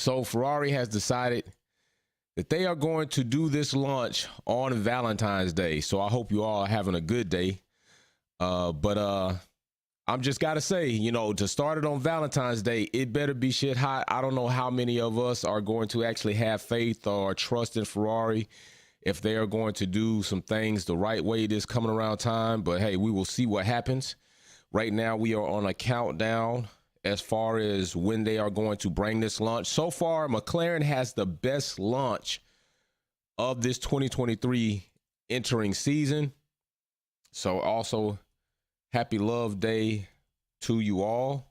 So Ferrari has decided that they are going to do this launch on Valentine's Day. So I hope you all are having a good day. But I'm just got to say, you know, to start it on Valentine's Day, it better be shit hot. I don't know how many of us are going to actually have faith or trust in Ferrari if they are going to do some things the right way this coming around time. But hey, we will see what happens. Right now, we are on a countdown as far as when they are going to bring this launch. So far, McLaren has the best launch of this 2023 entering season. So also, happy Love Day to you all.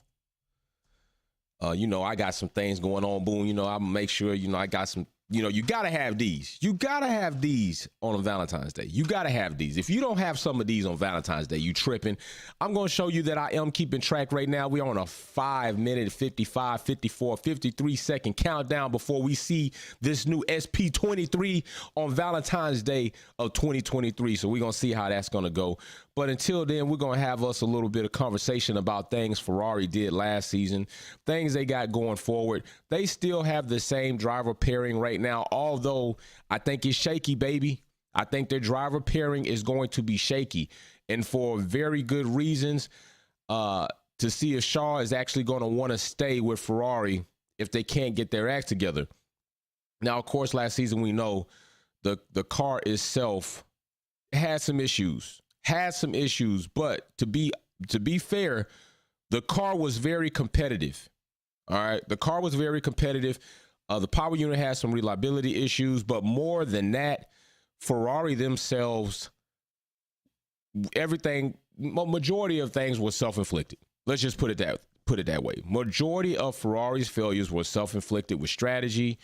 You know, I got some things going on, boom. You know, I'll make sure, you know, I got some, you know, you got to have these. You got to have these on a Valentine's Day. You got to have these. If you don't have some of these on Valentine's Day, you tripping. I'm going to show you that I am keeping track right now. We are on a 5-minute, 55, 54, 53-second countdown before we see this new SP-23 on Valentine's Day of 2023. So we're going to see how that's going to go. But until then, we're going to have us a little bit of conversation about things Ferrari did last season, things they got going forward. They still have the same driver pairing right now, although I think it's shaky, baby. I think their driver pairing is going to be shaky, and for very good reasons. To see if Shaw is actually going to want to stay with Ferrari if they can't get their act together. Now, of course, last season we know the car itself had some issues. But to be fair, the car was very competitive. All right, the car was very competitive. The power unit has some reliability issues, but more than that, Ferrari themselves, majority of things were self-inflicted. Let's just put it that way. Majority of Ferrari's failures were self-inflicted with strategy,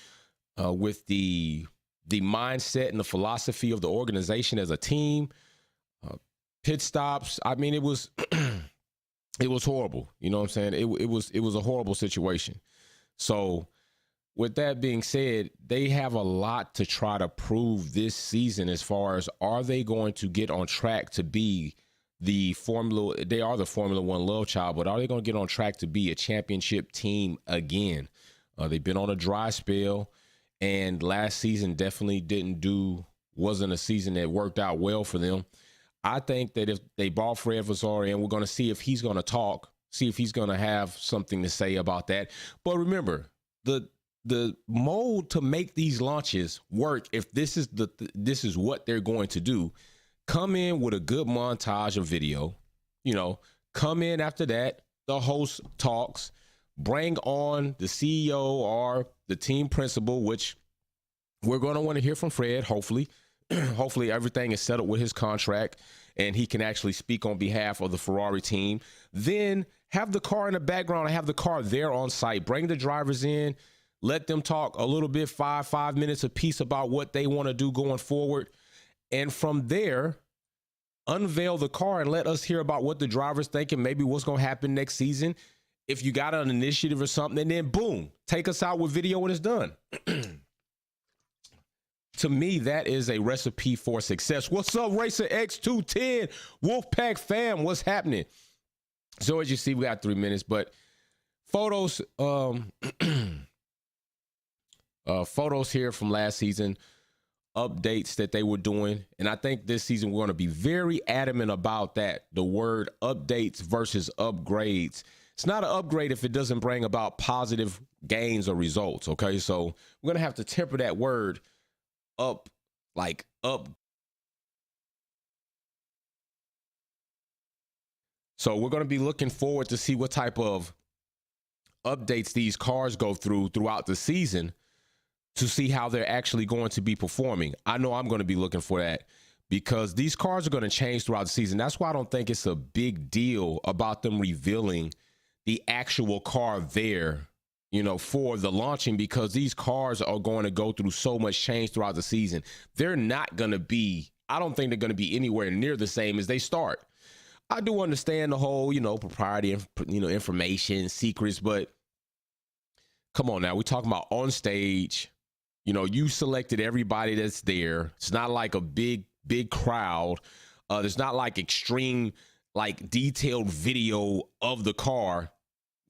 with the mindset and the philosophy of the organization as a team. Pit stops. I mean, it was it was horrible. You know what I'm saying? It was a horrible situation. So with that being said, they have a lot to try to prove this season as far as, are they going to get on track to be they are the Formula One love child, but are they going to get on track to be a championship team again? They've been on a dry spell, and last season definitely wasn't a season that worked out well for them. I think that if they brought Fred Vassari in, we're going to see if he's going to talk, see if he's going to have something to say about that. But remember, the mode to make these launches work, if this is what they're going to do, come in with a good montage of video, you know, come in after that, the host talks, bring on the CEO or the team principal, which we're going to want to hear from Fred, hopefully. Hopefully everything is settled with his contract and he can actually speak on behalf of the Ferrari team. Then have the car in the background and have the car there on site. Bring the drivers in, let them talk a little bit, five minutes apiece about what they want to do going forward. And from there, unveil the car and let us hear about what the drivers think and maybe what's going to happen next season. If you got an initiative or something, and then boom, take us out with video when it's done. To me, that is a recipe for success. What's up, Racer X210? Wolfpack fam, what's happening? So as you see, we got 3 minutes, but photos, photos here from last season, updates that they were doing. And I think this season we're going to be very adamant about that. The word updates versus upgrades. It's not an upgrade if it doesn't bring about positive gains or results. Okay, so we're going to have to temper that word up, like up. So we're going to be looking forward to see what type of updates these cars go throughout the season to see how they're actually going to be performing. I know I'm going to be looking for that because these cars are going to change throughout the season. That's why I don't think it's a big deal about them revealing the actual car there, you know, for the launching, because these cars are going to go through so much change throughout the season. They're not going to be, I don't think they're going to be anywhere near the same as they start. I do understand the whole, you know, propriety, you know, information, secrets, but come on now, we're talking about on stage. You know, you selected everybody that's there. It's not like a big crowd. There's not like extreme, like detailed video of the car.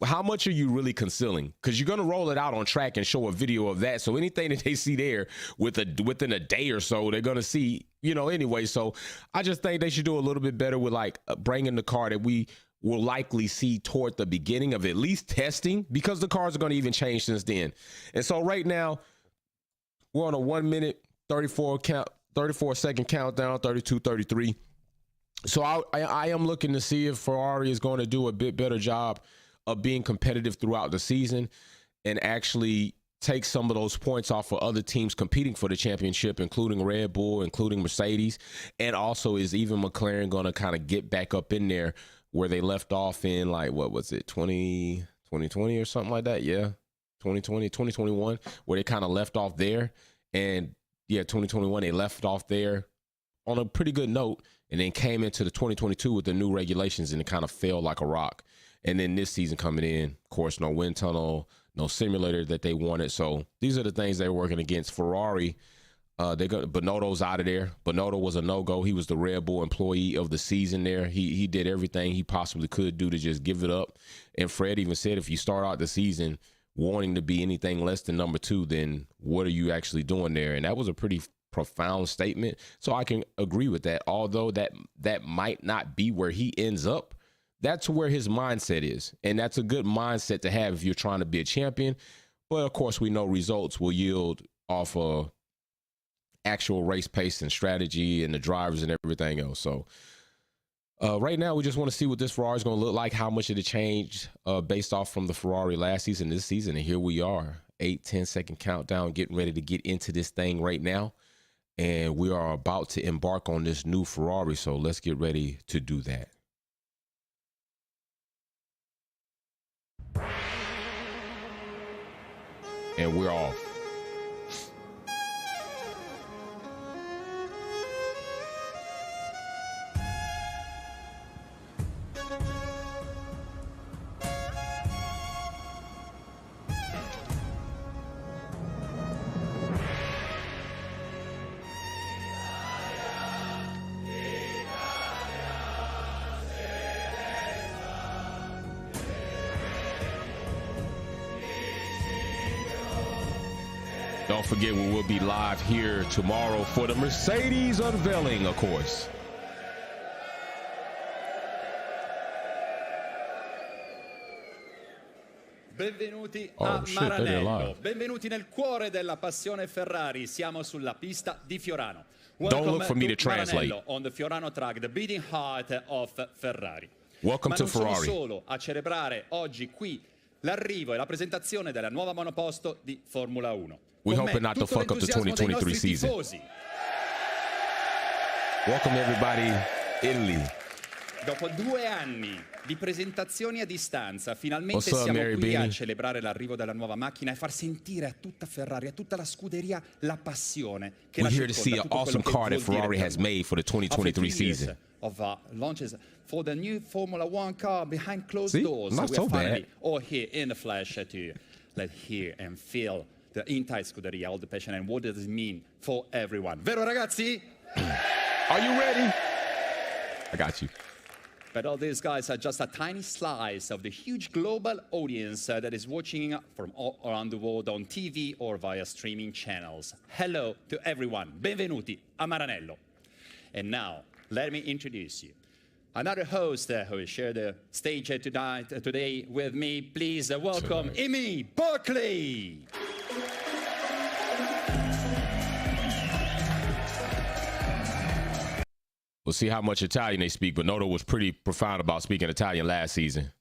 how much are you really concealing? Because you're going to roll it out on track and show a video of that. So anything that they see there within a day or so, they're going to see, anyway. So I just think they should do a little bit better with like bringing the car that we will likely see toward the beginning of at least testing, because the cars are going to even change since then. And so right now we're on a 1 minute, 34 second countdown, 32, 33. So I am looking to see if Ferrari is going to do a bit better job of being competitive throughout the season and actually take some of those points off for other teams competing for the championship, including Red Bull, including Mercedes. And also, is even McLaren going to kind of get back up in there where they left off in, like, what was it, 2020 or something like that? Yeah, 2021, where they kind of left off there. And yeah, 2021, they left off there on a pretty good note and then came into the 2022 with the new regulations and it kind of fell like a rock. And then this season coming in, of course, no wind tunnel, no simulator that they wanted. So these are the things they're working against. Ferrari, Binotto's out of there. Binotto was a no-go. He was the Red Bull employee of the season there. He did everything he possibly could do to just give it up. And Fred even said, if you start out the season wanting to be anything less than number 2, then what are you actually doing there? And that was a pretty profound statement. So I can agree with that. Although that might not be where he ends up, that's where his mindset is. And that's a good mindset to have if you're trying to be a champion. But of course, we know results will yield off of actual race pace and strategy and the drivers and everything else. So right now, we just want to see what this Ferrari is going to look like, how much it changed based off from the Ferrari last season, this season. And here we are, 8-10 second countdown, getting ready to get into this thing right now. And we are about to embark on this new Ferrari. So let's get ready to do that. And we're off. Don't forget, we will be live here tomorrow for the Mercedes unveiling, of course. Benvenuti a Maranello, benvenuti nel cuore della passione Ferrari. Siamo sulla pista di Fiorano. Don't look for me to translate. Maranello on the Fiorano track, the beating heart of Ferrari. Welcome to Ferrari. Ma non sono solo a celebrare oggi qui l'arrivo e la presentazione della nuova monoposto di Formula 1. We hoping not to fuck up the 2023 season. Welcome everybody, Italy. Dopo 2 anni di presentazioni a distanza, finalmente siamo qui a celebrare l'arrivo della nuova macchina e far sentire a tutta Ferrari, a tutta la scuderia, la passione che la circonda. We're here to see an awesome car that Ferrari has made for the 2023 season. Of launches for the new Formula 1 car behind closed doors. Not so bad. All here in the flesh to let hear and feel the entire scuderia, all the passion, and what does it mean for everyone. Vero ragazzi? Are you ready? I got you. But all these guys are just a tiny slice of the huge global audience that is watching from all around the world on TV or via streaming channels. Hello to everyone. Benvenuti a Maranello. And now, let me introduce you. Another host who will share the stage today with me. Please welcome Amy Barkley. We'll see how much Italian they speak, but Noto was pretty profound about speaking Italian last season.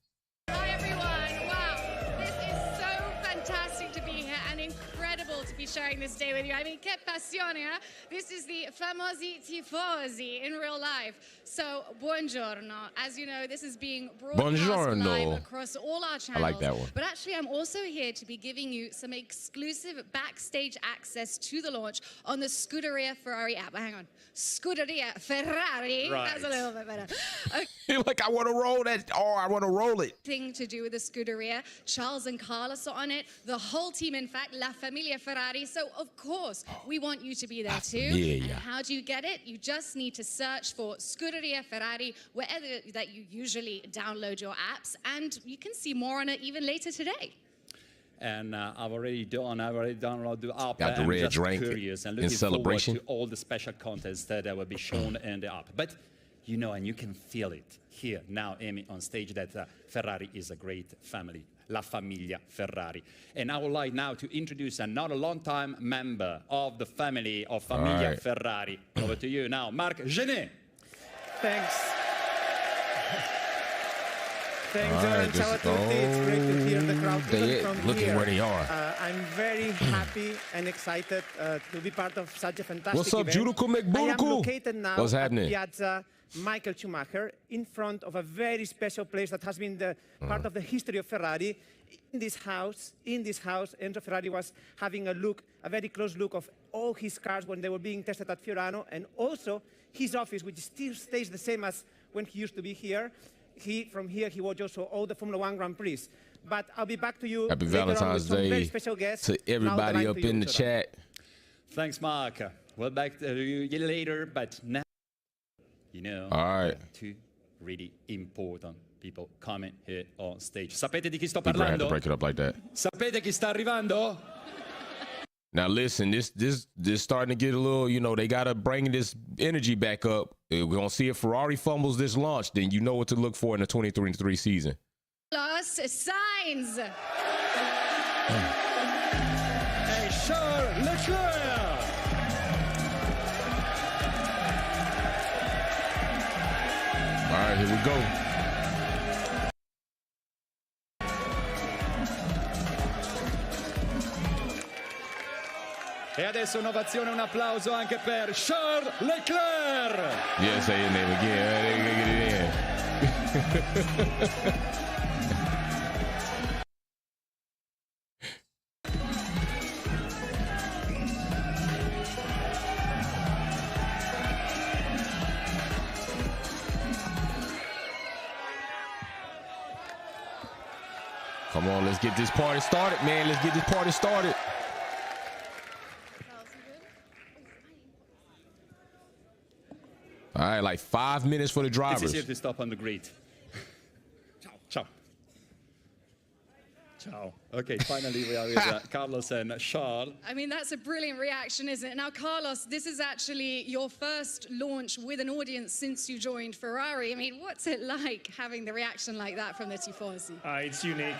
Hi, everyone. Wow, this is so fantastic to be here and incredible to be sharing this day with you. I mean, che passione, eh? This is the famosi tifosi in real life. So, buongiorno. As you know, this is being broadcast live across all our channels. I like that one. But actually, I'm also here to be giving you some exclusive backstage access to the launch on the Scuderia Ferrari app. Hang on. Scuderia Ferrari. Right. That's a little bit better. Okay. You're like, I want to roll that, or I want to roll it. Thing to do with the Scuderia. Charles and Carlos are on it. The whole team, in fact, La Familia Ferrari. Ferrari. So, of course, we want you to be there too. Yeah. And how do you get it? You just need to search for Scuderia Ferrari, wherever that you usually download your apps, and you can see more on it even later today. And I've already downloaded the app. Got the I'm red just drink curious and in looking celebration. forward to all the special contents that will be shown in the app. But you know, and you can feel it here now, Amy, on stage, that Ferrari is a great family. La Famiglia Ferrari. And I would like now to introduce another long-time member of the family of Famiglia Ferrari. Over to you now, Marc Genet. Thanks. Thanks, Aaron. Ciao a tutti. It's great to hear the crowd even from look here. at where they are. I'm very happy and excited to be part of such a fantastic What's up, event. Judico I am McBudico? located now What's at happening? Piazza Michael Schumacher, in front of a very special place that has been the part of the history of Ferrari. In this house, Enzo Ferrari was having a very close look of all his cars when they were being tested at Fiorano, and also his office, which still stays the same as when he used to be here. From here, he watched also all the Formula One Grand Prix. But I'll be back to you Happy later on with Valentine's some very Day special guests. to everybody up in the chat. Thanks, Mark. Well, back to you later, but now, you know, All right. two really important people coming here on stage. Sapete di chi sto We're gonna have to parlando? break it up like that. Sapete chi sta arrivando? Now listen, this starting to get a little, you know, they gotta bring this energy back up. If we're gonna see if Ferrari fumbles this launch, then you know what to look for in the 2023 season. Plus, Sainz. Hey, Charles Leclerc! All right, here we go. E adesso un'ovazione, un applauso anche per Charles Leclerc! Yeah, say your name again. Get it in. Come on, let's get this party started, man. Let's get this party started. All right, like 5 minutes for the It's drivers. easier to stop on the grid. Ciao. Ciao. Okay, finally we are with Carlos and Charles. I mean, that's a brilliant reaction, isn't it? Now, Carlos, this is actually your first launch with an audience since you joined Ferrari. I mean, what's it like having the reaction like that from the Tifosi? It's unique.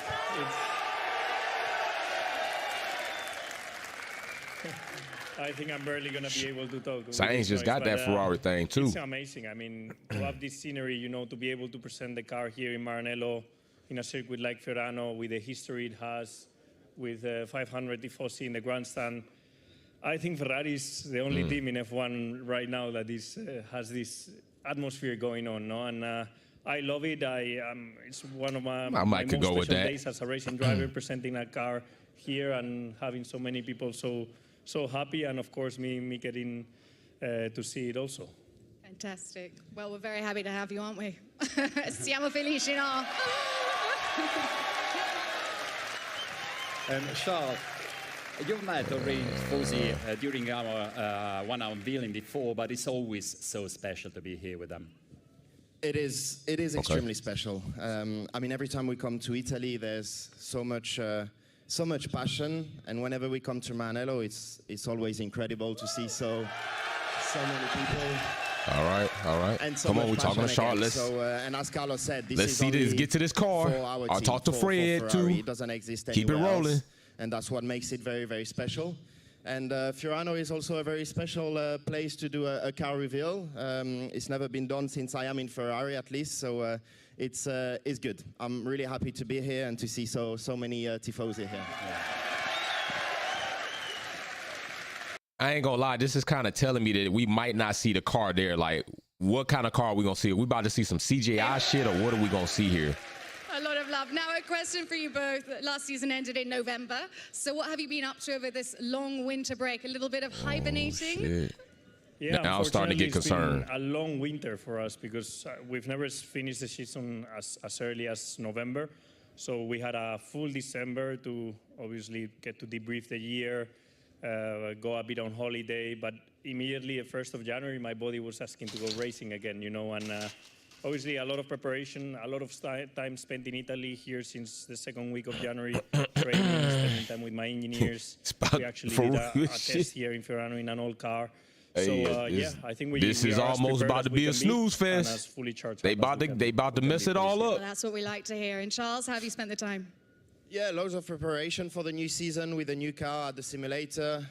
I think I'm barely going to be able to talk. Sainz just got that Ferrari thing, too. It's amazing. I mean, to have this scenery, you know, to be able to present the car here in Maranello in a circuit like Fiorano with the history it has, with 500 Tifosi in the grandstand. I think Ferrari is the only team in F1 right now that has this atmosphere going on, no? And I love it. It's one of my most special days as a racing driver, presenting a car here and having so many people so happy, and of course me getting to see it also. Fantastic. Well, we're very happy to have you, aren't we? Siamo felici, no? And Charles, you've met already Tifosi during our one unveiling before, but it's always so special to be here with them. It is extremely special. I mean, every time we come to Italy, there's so much passion, and whenever we come to Maranello, it's always incredible to see so many people. All right. And so come on, we're much talking to passion Charles. again. And as Carlos said, let's see this. Get to this car. I'll talk to Fred too. It doesn't exist Keep it anywhere rolling. else, and that's what makes it very, very special. And Fiorano is also a very special place to do a car reveal. It's never been done since I am in Ferrari, at least. So it's good. I'm really happy to be here and to see so many Tifosi here. Yeah. I ain't gonna lie, this is kind of telling me that we might not see the car there. Like, what kind of car are we gonna see? Are we about to see some CJI shit, or what are we gonna see here? A lot of love. Now, a question for you both. Last season ended in November. So what have you been up to over this long winter break? A little bit of hibernating? Shit. Yeah, now I'm starting to get concerned. It's been a long winter for us because we've never finished the season as early as November. So we had a full December to obviously get to debrief the year, go a bit on holiday, but immediately at 1st of January, my body was asking to go racing again, you know, and obviously a lot of preparation, a lot of time spent in Italy here since the second week of January, training, spending time with my engineers. We actually did a test here in Ferrari in an old car. So yeah, I think this is almost about to be a snooze fest. They about to mess it all up. Well, that's what we like to hear. And Charles, how have you spent the time? Yeah, loads of preparation for the new season with the new car at the simulator.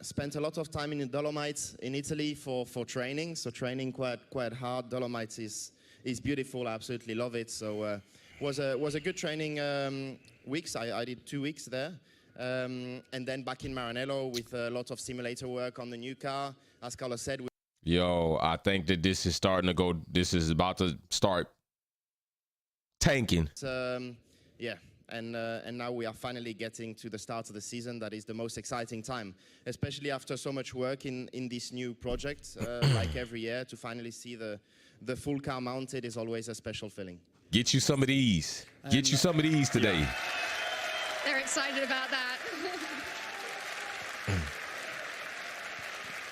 Spent a lot of time in the Dolomites in Italy for training. So training quite hard. Dolomites is beautiful. I absolutely love it. So was a good training weeks. I did 2 weeks there. And then back in Maranello with a lot of simulator work on the new car. As Carlos said. Yo, I think that this is starting to go. This is about to start tanking. Yeah. And now we are finally getting to the start of the season. That is the most exciting time, especially after so much work in this new project. Like every year, to finally see the full car mounted is always a special feeling. Get you some of these. Get you some of these today. Yeah. They're excited about that.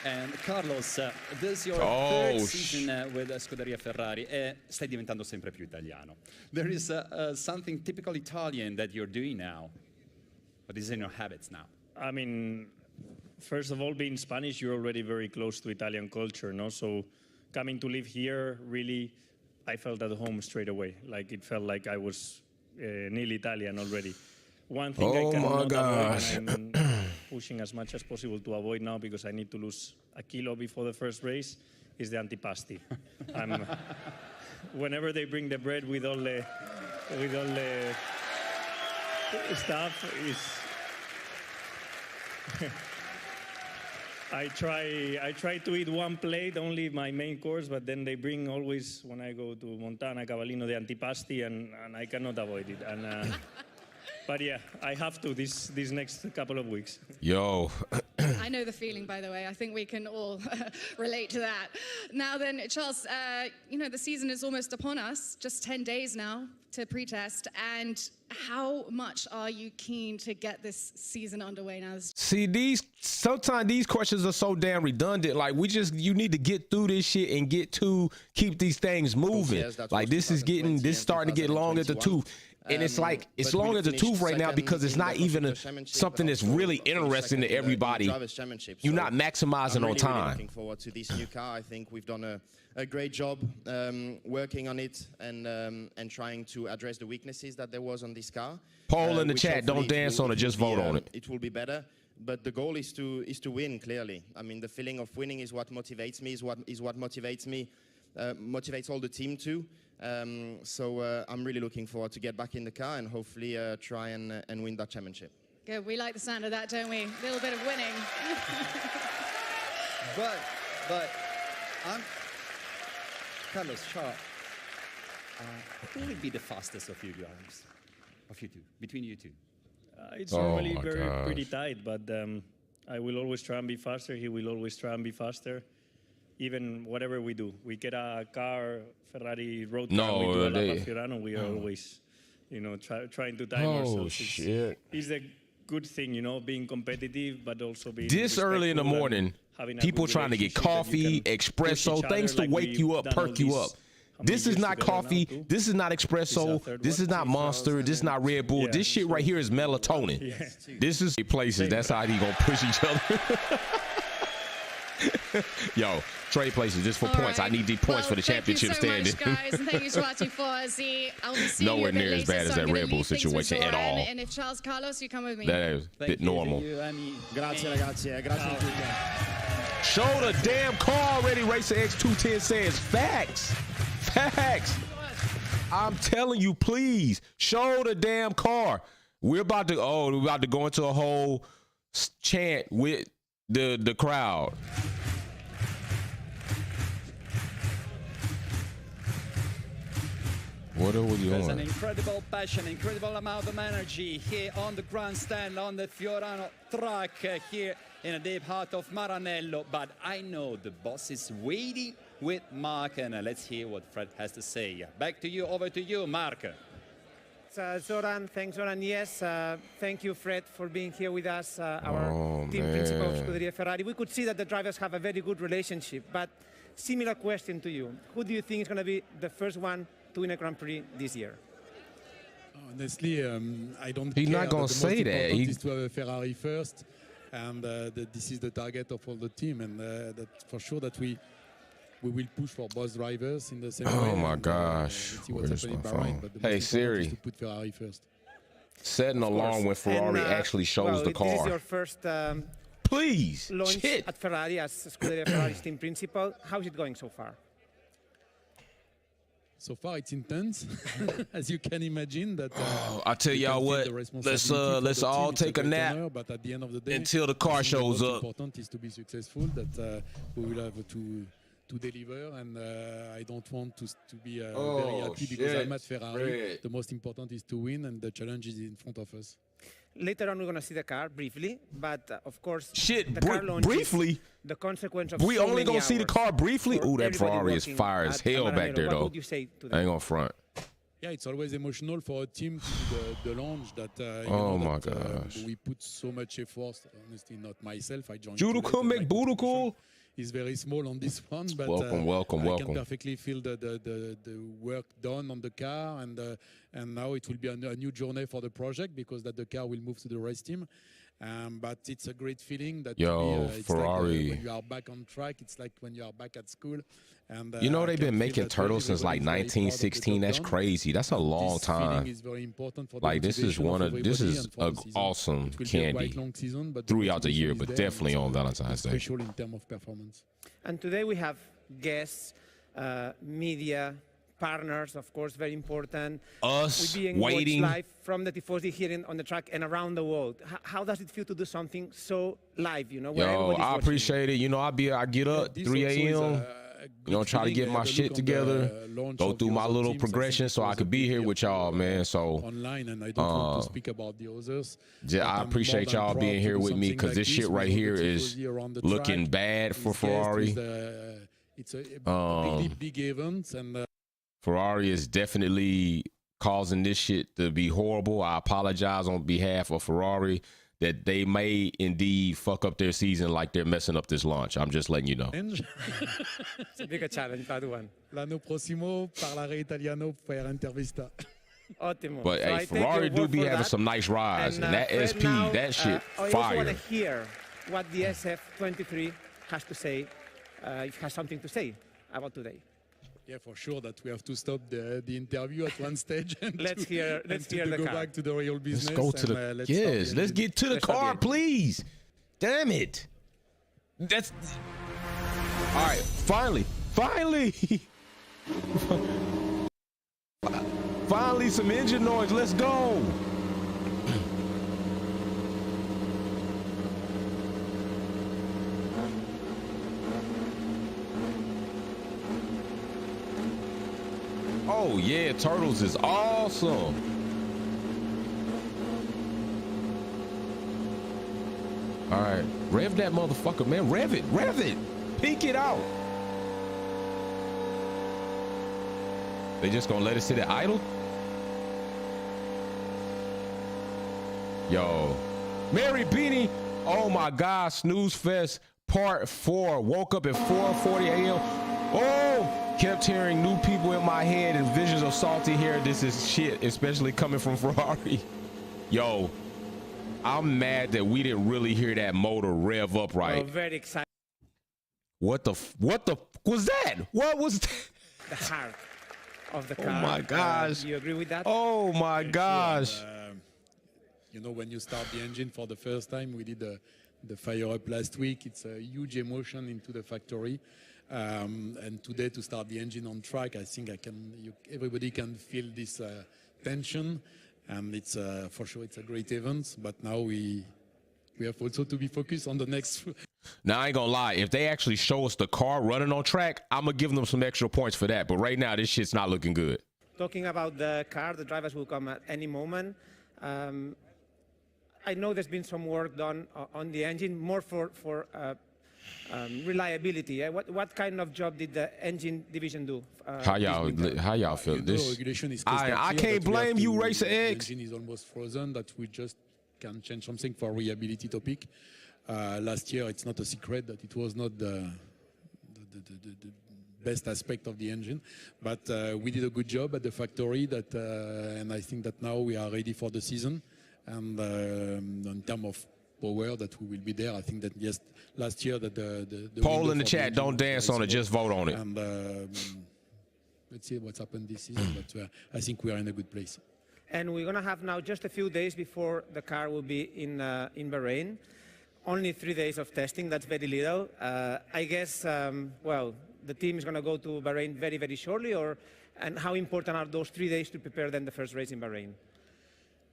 And Carlos, this is your third season with Scuderia Ferrari. Stai diventando sempre più italiano. There is something typical Italian that you're doing now. What is in your habits now? I mean, first of all, being Spanish, you're already very close to Italian culture, no? So coming to live here, really, I felt at home straight away. Like it felt like I was nearly Italian already. One thing I cannot avoid, and I'm pushing as much as possible to avoid now because I need to lose a kilo before the first race, is the antipasti. Whenever they bring the bread with all the stuff, I try to eat one plate, only my main course, but then they bring always, when I go to Montana, Cavallino, the antipasti, and I cannot avoid it. And but yeah, I have to this next couple of weeks. Yo. I know the feeling, by the way. I think we can all relate to that. Now then, Charles, you know, the season is almost upon us, just 10 days now to pre-test. And how much are you keen to get this season underway now? See, sometimes these questions are so damn redundant. Like you need to get through this shit and keep these things moving. Like this is starting to get long at the tooth. And it's like, it's long as a tooth right now because it's not even something that's really interesting to everybody. You're not maximizing on time. Looking forward to this new car. I think we've done a great job working on it and trying to address the weaknesses that there was on this car. Poll in the chat, don't dance on it, just vote on it. It will be better. But the goal is to win, clearly. I mean, the feeling of winning is what motivates me, is what motivates me, motivates all the team too. So I'm really looking forward to get back in the car and hopefully try and win that championship. Good, we like the sound of that, don't we? A little bit of winning. But Carlos, Charles, who will be the fastest of you guys? Of you two, between you two? It's normally pretty tight, but I will always try and be faster. He will always try and be faster. Even whatever we do, we get a car, Ferrari road car, we do a lap at Fiorano, we are always, you know, trying to time ourselves. Oh, shit. It's a good thing, you know, being competitive, but also being this early in the morning, people trying to get coffee, espresso, things to wake you up, perk you up. This is not coffee. This is not espresso. This is not Monster. This is not Red Bull. This shit right here is melatonin. This is places. That's how they gonna push each other. Yo, trade places just for points. I need these points for the championship standing. Thank you so much, guys, and thank you to Tifosi. I'll be seeing nowhere you near as bad as that Red Bull situation at all. And if Charles Carlos, you come with me. That is a bit normal. Grazie ragazzi, grazie a tutti. Show the damn car already. Racer X210 says facts. Facts. I'm telling you, please show the damn car. We're about to go into a whole chant with the crowd. What are we doing? There's an incredible passion, incredible amount of energy here on the grandstand, on the Fiorano track here in the deep heart of Maranello. But I know the boss is waiting with Mark, and let's hear what Fred has to say. Back to you, over to you, Mark. Zoran. Thanks, Zoran. Yes, thank you, Fred, for being here with us, our team principal of man. Scuderia Ferrari. We could see that the drivers have a very good relationship, but similar question to you. Who do you think is going to be the first one to win a Grand Prix this year? Honestly, I don't He's care. not gonna The say most that. important He- is to have a Ferrari first, and this is the target of all the team, and that for sure that we will push for both drivers in the same way. Oh my and, gosh. let's see what's Where's happening my in Bahrain, phone? but the Hey, most important is Siri. to put Ferrari first. Set an alarm when Ferrari And, actually shows well, the This is car. your first Please. launch Shit. at Ferrari as Scuderia Ferrari's team principal. How's it going so far? So far, it's intense, as you can imagine. That I tell you y'all can feel what. the Let's responsibility for let's the all team. It's a take a great nap honor, but at the end of the day, until the car I think shows the up. most important is to be successful. That we will have to deliver, and I don't want to be very Oh, happy because shit, I'm at Ferrari. Fred. The most important is to win, and the challenge is in front of us. Later on, we're going to see the car briefly, but of course, Shit, the car launch is briefly? the consequence of We so only many gonna see the hours car briefly? for Ooh, that everybody Ferrari is working fire as at hell back Maranello. there, What though. would you say to I them? ain't gonna front. Yeah, it's always emotional for a team to do the launch. That you Oh know, my that, gosh. we put so much effort. Honestly, not myself. I joined. Judo too late, cool, and make my Budo contribution cool. is very small on this one, but Welcome. I can perfectly feel the work done on the car, and now it will be a new journey for the project because that the car will move to the race team. But it's a great feeling that it's Ferrari. like, when you are back on track, it's like when you are back at school. And You know I they've can been feel making that turtles since like everybody is very proud of the 1916. job That's done. crazy. That's a And long this feeling time. is very important for the Like this is motivation one of this everybody is and for the an season. awesome It will be a candy quite long season, but throughout the year, motivation but is there, and definitely it's, on Valentine's Day. special in terms of performance. And today we have guests, media, partners, of course, very important. Us We're being waiting. watched live from the Tifosi here on the track and around the world. How does it feel to do something so live, you know, where Yo, everybody's I watching? appreciate it. You know, I get up This 3 also is a.m. a You know, good try to feeling. get I my had a shit look on the together, launch go of through the my other little teams. I think progression it so I was could a be big here deal with y'all, man. So online, and I don't want to speak about the others. yeah, but I I'm appreciate more than y'all proud being to here do with me something because like this shit with right all the here is tifosi around the looking track, bad for with guests, Ferrari. it's a really big event, and Ferrari is definitely causing this shit to be horrible. I apologize on behalf of Ferrari that they may indeed fuck up their season like they're messing up this launch. I'm just letting you know. It's a bigger challenge, that one. L'anno prossimo parlare italiano per intervista. Ottimo. But So hey, I take Ferrari your do word be for having that. some nice rides, and that Fred, SP, now, that shit, I also want fire. to hear what the SF-23 has to say, if it has something to say about today. Yeah, for sure that we have to stop the interview at one stage. And Let's to, hear and to the go car. back to the real business. Let's go to and, the let's yes. start Let's get to the Let's start car, the engine. please. Damn it. That's all right. Finally, finally, some engine noise. Let's go. Oh yeah, Turtles is awesome. All right, rev that motherfucker, man. Rev it. Peek it out. They just gonna let it sit at idle? Yo, Mary Beanie. Oh my God, Snooze Fest Part 4. Woke up at 4:40 a.m. Oh, kept hearing new people in my head and visions of salty hair. This is shit, especially coming from Ferrari. Yo, I'm mad that we didn't really hear that motor rev up right. Oh, very excited. What the was that? What was that? The heart of the Oh car. my gosh. Do you agree with that? Oh my gosh. You know, when you start the engine for the first time, we did the fire up last week. It's a huge emotion into the factory. And today to start the engine on track, I think everybody can feel this tension. And it's for sure it's a great event. But now we have also to be focused on the next. Now, I ain't gonna lie. If they actually show us the car running on track, I'm gonna give them some extra points for that. But right now, this shit's not looking good. Talking about the car, the drivers will come at any moment. I know there's been some work done on the engine, more for reliability. What kind of job did the engine division do? How y'all feel? You know, This regulation is I crystal clear can't that we have blame you, to- Racer the X. engine is almost frozen, that we just can change something for reliability topic. Last year, it's not a secret that it was not the best aspect of the engine, but we did a good job at the factory. And I think that now we are ready for the season. And in terms of power, that we will be there. I think that last year that the poll window in the for chat. engine Don't dance was on it. Just vote on it. And let's see what's happened this season. But I think we are in a good place. And we're going to have now just a few days before the car will be in Bahrain. Only 3 days of testing. That's very little. I guess, well, the team is going to go to Bahrain very, very shortly. And how important are those 3 days to prepare then the first race in Bahrain?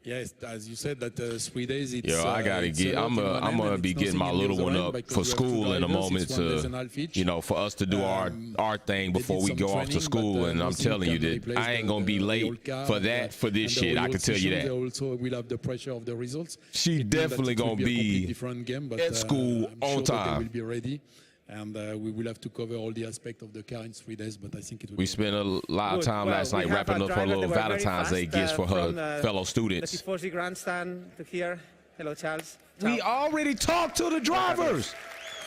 Yes, as you said, that 3 days. It's, Yo, I gotta it's get. a lot I'm in one gonna hand, be and it's getting my nothing in little the one other up because for we have school two in a drivers, moment it's 1 lesson to, half each. you know, for us to do our thing they before did we some go off to training, school. but And I'm nothing telling you can that replace I ain't gonna be the late old car, for that for this and the shit. I old can tell you session, that. They also will have the pressure of the results. She It means that definitely it will gonna be a complete be different game, but at school I'm on sure that time. They will be ready. And we will have to cover all the aspects of the car in 3 days, but I think it will We be spent a lot of Good. time Well, last we night have wrapping our up her drivers little that were very Valentine's Day fast, gifts for her from, fellow the students. Tifosi grandstand to here. Hello, Charles. We Ciao. already talked to the drivers.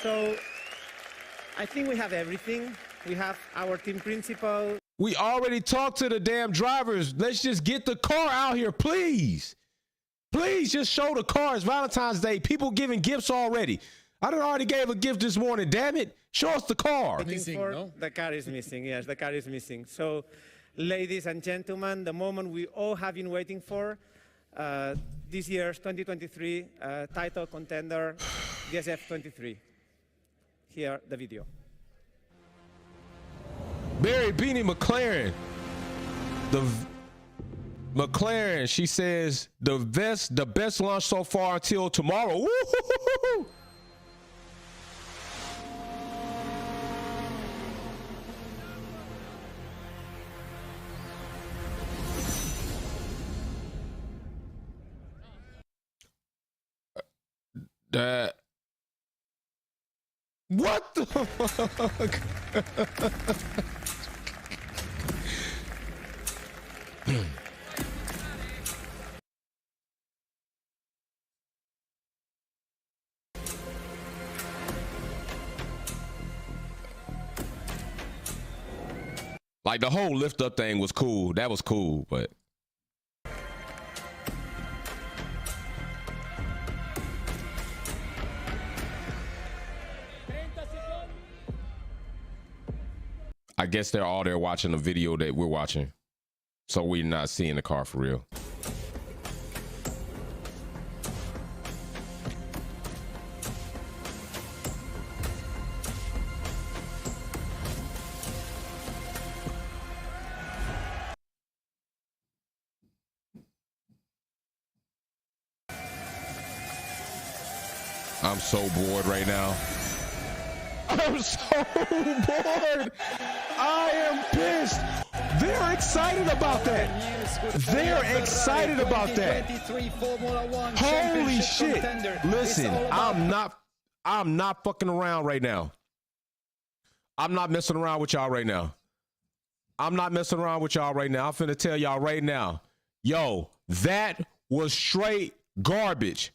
So I think we have everything. We have our team principal. We already talked to the damn drivers. Let's just get the car out here, please. Please just show the car. It's Valentine's Day. People giving gifts already. I done already gave a gift this morning. Damn it. Show us the car. Missing, no? The car is missing. Yes, the car is missing. So, ladies and gentlemen, the moment we all have been waiting for, this year's 2023 title contender, the SF-23. Here, the video. Barry Beanie McLaren. McLaren, she says the best launch so far until tomorrow. Woo-hoo-hoo-hoo. What the fuck? Like the whole lift up thing was cool. That was cool, but I guess they're all there watching the video that we're watching. So we're not seeing the car for real. I'm so bored right now. I'm so bored. I am pissed. They're excited about that. They're excited about that. Holy shit. Listen, I'm not fucking around right now. I'm not messing around with y'all right now. I'm not messing around with y'all right now. I'm finna tell y'all right now. Yo, that was straight garbage.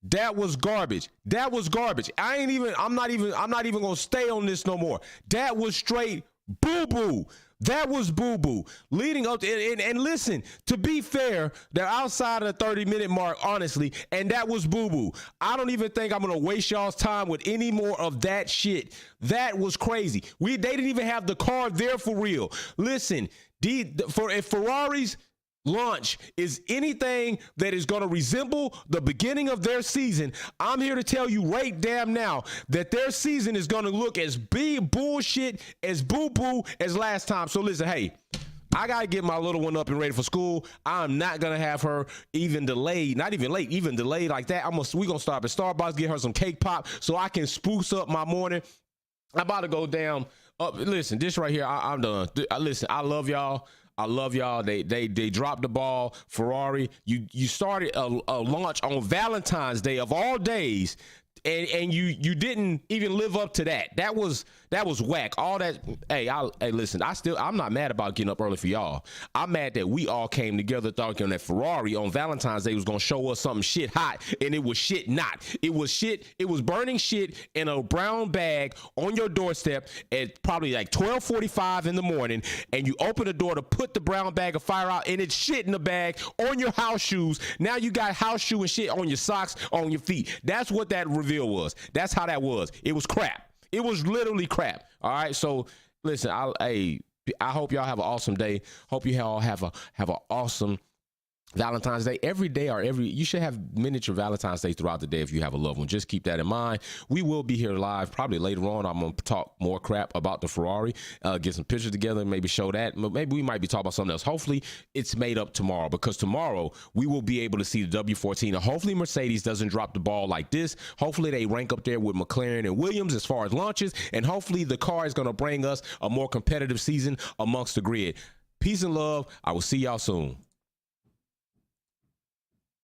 That was garbage. That was garbage. I'm not even gonna stay on this no more. That was straight boo-boo. That was boo-boo. Leading up to, and listen, to be fair, they're outside of the 30-minute mark, honestly, and that was boo-boo. I don't even think I'm gonna waste y'all's time with any more of that shit. That was crazy. They didn't even have the car there for real. Listen, if Ferrari's launch is anything that is going to resemble the beginning of their season, I'm here to tell you right damn now that their season is going to look as big bullshit, as boo-boo as last time. So listen, hey, I got to get my little one up and ready for school. I'm not going to have her even delayed, not even late, even delayed like that. We're going to stop at Starbucks, get her some cake pop so I can spruce up my morning. I'm about to go down. Listen, this right here, I'm done. Listen, I love y'all. I love y'all. They dropped the ball. Ferrari, you started a launch on Valentine's Day of all days. and you didn't even live up to that. That was whack. All that. Hey, listen. I'm not mad about getting up early for y'all. I'm mad that we all came together thinking that Ferrari on Valentine's Day was gonna show us something shit hot, and it was shit not. It was shit. It was burning shit in a brown bag on your doorstep at probably like 12:45 in the morning, and you open the door to put the brown bag of fire out, and it's shit in the bag on your house shoes. Now you got house shoe and shit on your socks, on your feet. That's what that reveal was. That's how that was. It was crap. It was literally crap. All right. So listen, I hope y'all have an awesome day. Hope you all have an awesome Valentine's Day. Every day you should have miniature Valentine's Day throughout the day if you have a loved one. Just keep that in mind. We will be here live probably later on. I'm going to talk more crap about the Ferrari, get some pictures together, maybe show that. Maybe we might be talking about something else. Hopefully it's made up tomorrow, because tomorrow we will be able to see the W14. And hopefully Mercedes doesn't drop the ball like this. Hopefully they rank up there with McLaren and Williams as far as launches. And hopefully the car is going to bring us a more competitive season amongst the grid. Peace and love. I will see y'all soon.